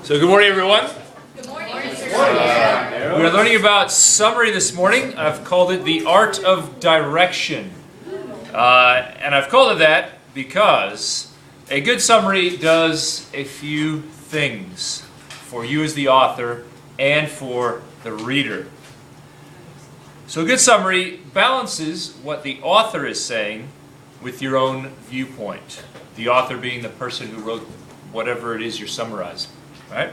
So good morning, everyone. Good morning. We're learning about summary this morning. I've called it the art of direction. And I've called it that because a good summary does a few things for you as the author and for the reader. So a good summary balances what the author is saying with your own viewpoint. The author being the person who wrote whatever it is you're summarizing, right?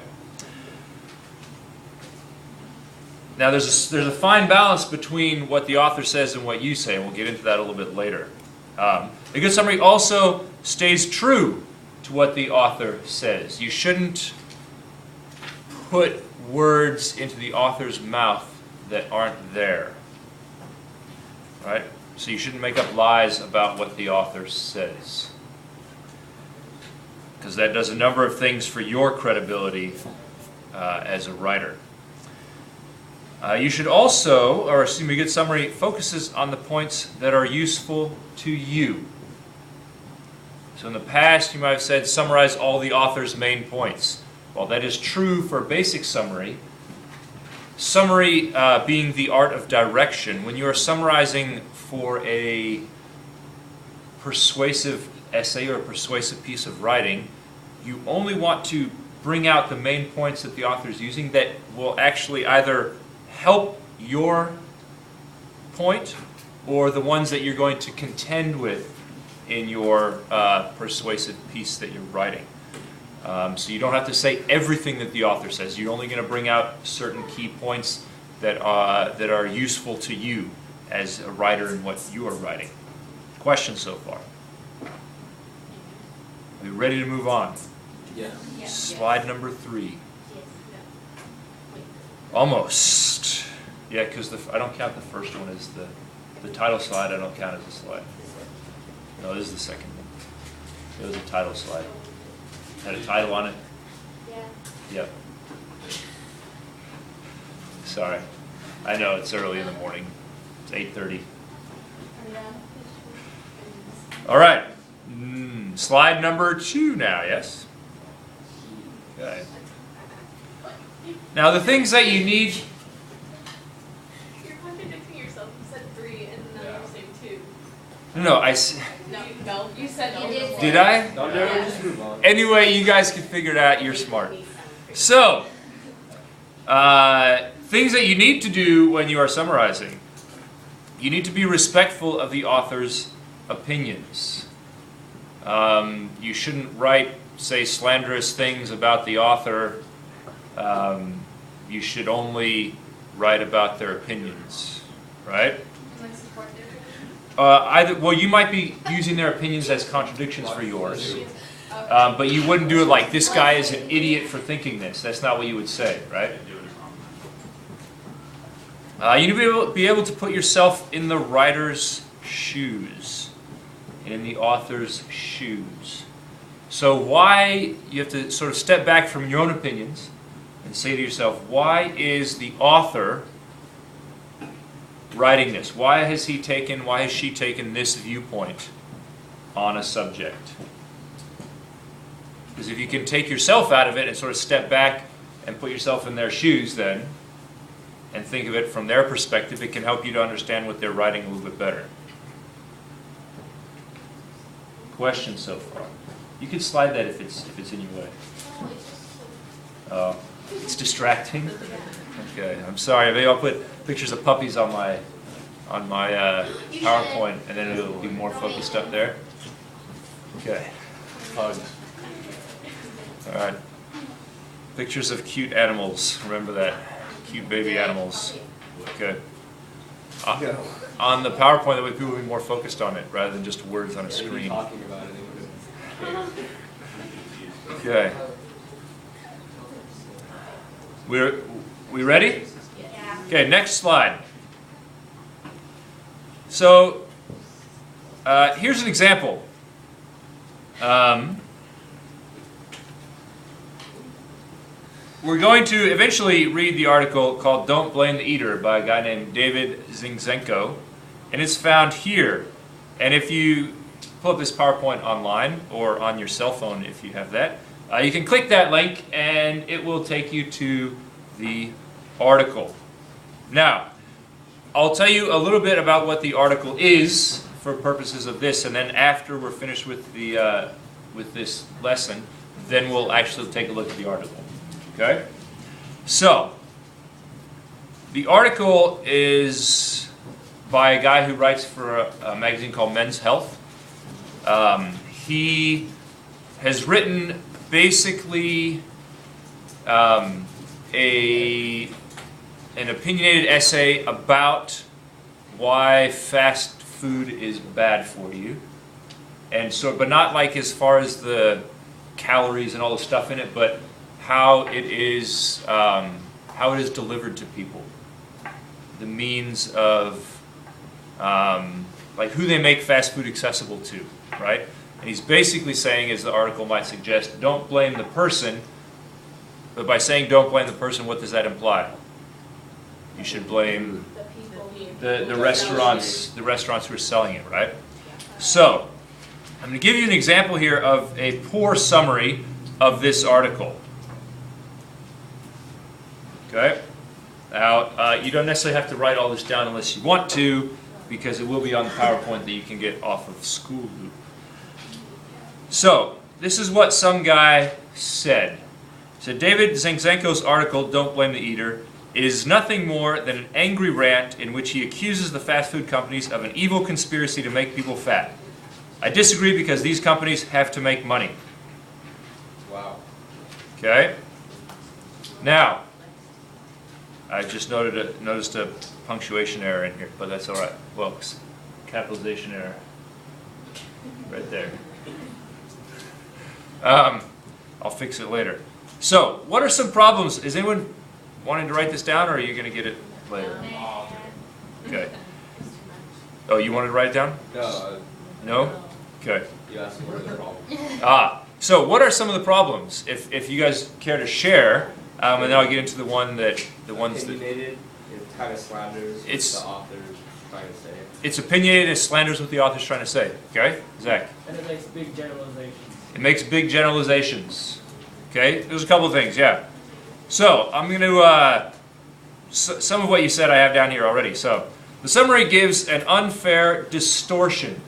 Now there's a fine balance between what the author says and what you say, and we'll get into that a little bit later. A good summary also stays true to what the author says. You shouldn't put words into the author's mouth that aren't there, right? So you shouldn't make up lies about what the author says, because that does a number of things for your credibility as a writer. You should also, a good summary focuses on the points that are useful to you. So in the past, you might have said, summarize all the author's main points. Well, that is true for basic summary. Summary being the art of direction. When you are summarizing for a persuasive essay or a persuasive piece of writing, you only want to bring out the main points that the author is using that will actually either help your point or the ones that you're going to contend with in your persuasive piece that you're writing. So you don't have to say everything that the author says. You're only going to bring out certain key points that are useful to you as a writer in what you are writing. Questions so far? Are we ready to move on? Yeah. Slide number 3. Almost. Yeah, because I don't count the first one as the title slide. I don't count as a slide. No, this is the second one. It was a title slide. Had a title on it? Yeah. Yep. Sorry. I know it's early in the morning. It's 8:30. All right. Slide number 2 now, yes? Okay. Now the things that you need... You're contradicting yourself. You said 3 and now you're saying 2. No, No, you said no. Did I? No, just move on. Anyway, you guys can figure it out. You're smart. So, things that you need to do when you are summarizing. You need to be respectful of the author's opinions. You shouldn't write, say, slanderous things about the author. You should only write about their opinions, right? Well, you might be using their opinions as contradictions for yours, but you wouldn't do it like, this guy is an idiot for thinking this. That's not what you would say, right? You need to be able to put yourself in the writer's shoes, in the author's shoes. So you have to sort of step back from your own opinions and say to yourself, why is the author writing this? Why has she taken this viewpoint on a subject? Because if you can take yourself out of it and sort of step back and put yourself in their shoes then, and think of it from their perspective, it can help you to understand what they're writing a little bit better. Questions so far? You can slide that if it's in your way. Oh, it's distracting? Okay, I'm sorry. Maybe I'll put pictures of puppies on my PowerPoint, and then it'll be more focused up there. Okay. Hugs. All right. Pictures of cute animals. Remember that. Cute baby animals. Okay. On the PowerPoint, that way people will be more focused on it rather than just words on a screen. Okay. We ready? Yeah. Okay, next slide. So, here's an example. We're going to eventually read the article called Don't Blame the Eater by a guy named David Zinczenko, and it's found here. And if you pull up this PowerPoint online or on your cell phone if you have that, You can click that link and it will take you to the article. Now, I'll tell you a little bit about what the article is for purposes of this, and then after we're finished with the with this lesson, then we'll actually take a look at the article. Okay? So, the article is by a guy who writes for a magazine called Men's Health. He has written basically an opinionated essay about why fast food is bad for you, and so, but not like as far as the calories and all the stuff in it, but how it is delivered to people, the means of like who they make fast food accessible to, right? And he's basically saying, as the article might suggest, don't blame the person. But by saying don't blame the person, what does that imply? You should blame the restaurants who are selling it, right? So, I'm going to give you an example here of a poor summary of this article. Okay? Now, you don't necessarily have to write all this down unless you want to, because it will be on the PowerPoint that you can get off of School Loop. So, this is what some guy said. So David Zinczenko's article, Don't Blame the Eater, is nothing more than an angry rant in which he accuses the fast food companies of an evil conspiracy to make people fat. I disagree because these companies have to make money. Wow. Okay? Now, I just noticed a punctuation error in here, but that's all right. Well, capitalization error. Right there. I'll fix it later. So, what are some problems? Is anyone wanting to write this down, or are you going to get it later? Okay. Oh, you wanted to write it down? No. No? Okay. You asked what are the problems. So what are some of the problems? If you guys care to share, and then I'll get into the ones that Opinionated, it kind of slanders what It's- the author's trying to say. it's opinionated, it slanders what the author's trying to say. Okay, Zach. And it makes big generalizations. It makes big generalizations. Okay, there's a couple of things. Yeah. So I'm going to some of what you said I have down here already. So the summary gives an unfair distortion.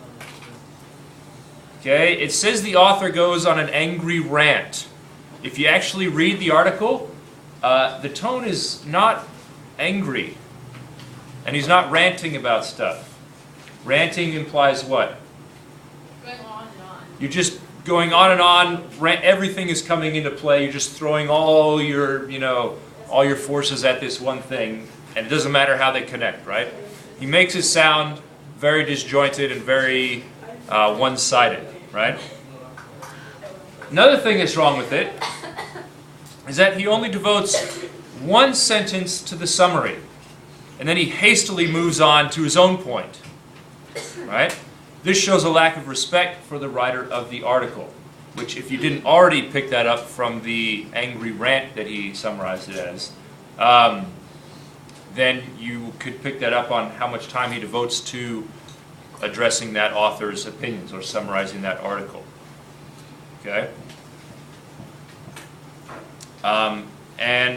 Okay, it says the author goes on an angry rant. If you actually read the article, the tone is not angry. And he's not ranting about stuff. Ranting implies what? Going on and on. You're just going on and on. Everything is coming into play. You're just throwing all your, all your forces at this one thing, and it doesn't matter how they connect, right? He makes it sound very disjointed and very one-sided, right? Another thing that's wrong with it is that he only devotes one sentence to the summary, and then he hastily moves on to his own point, right? This shows a lack of respect for the writer of the article, which, if you didn't already pick that up from the angry rant that he summarized it as, then you could pick that up on how much time he devotes to addressing that author's opinions or summarizing that article. Okay? And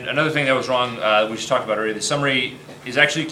another thing that was wrong, we just talked about earlier, the summary is actually